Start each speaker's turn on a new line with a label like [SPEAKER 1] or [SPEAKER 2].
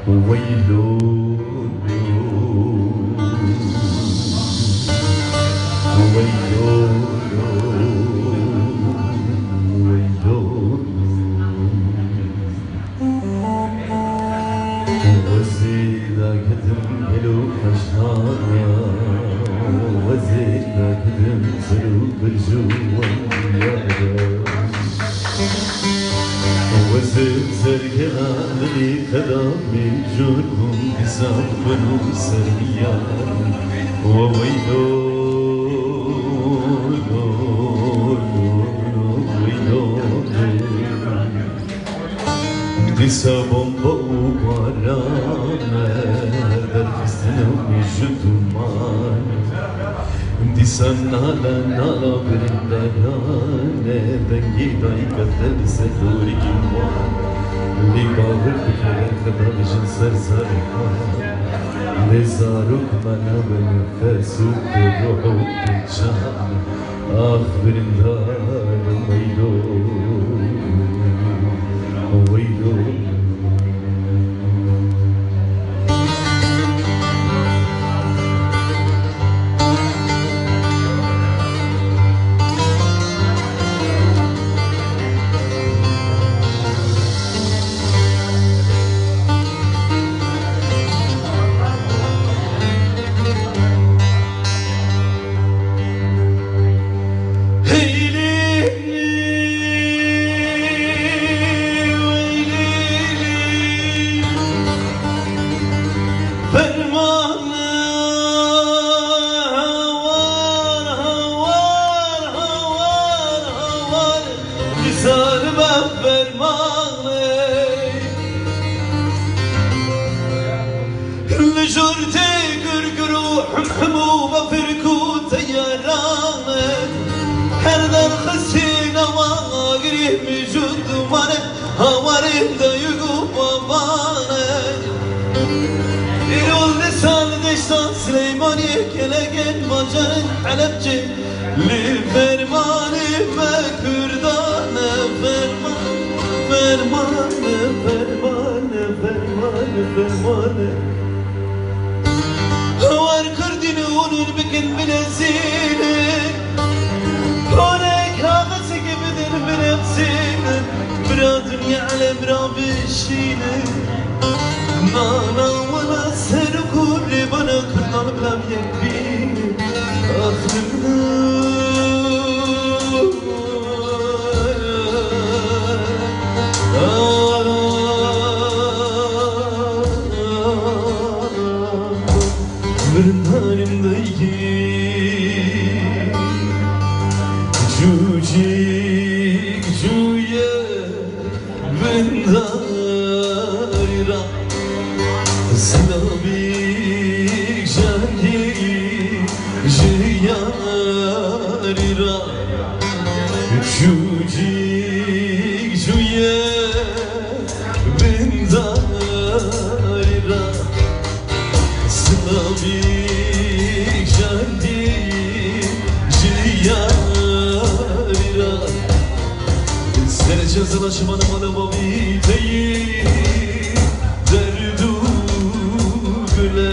[SPEAKER 1] ويلو زرقاني خدامي جركم بسام بنو سريان وويلو ديسا بومبا وبارانا درفستنا وجدومان ديسا نالا نالا برندايانا دنجي داي قدر سدوري كيمان لباغر بكرة خدام جنسر زاركان لزاروك منا بنفسوك بروحو بجان آخ برندار ويلو ويلو
[SPEAKER 2] لجرتي قرقرو حمحمو بفركو تيارانك هردر خسينا واقريه مجد مانك هوارين دايقو بابانك إيرول لسان دشتان سليماني كلاقين مجان حلبجي لفرماني مكردان فرمان فرمان فرمان فرمان فرمان هوار كردين ونور بكن بنزيني هونيك هاغسك بدن بنفسيني برا دنيا على برا بشيني نانا ولا سر كل بنا كرنان بلا بيكبيني Mırnarımdaki Cücik cüye Vındarira Slavik jangi Jiyarira Cücik cüye Vındarira Slavik jangi Jiyarira Serece zılaşmanı bana maviteyi Derdu güle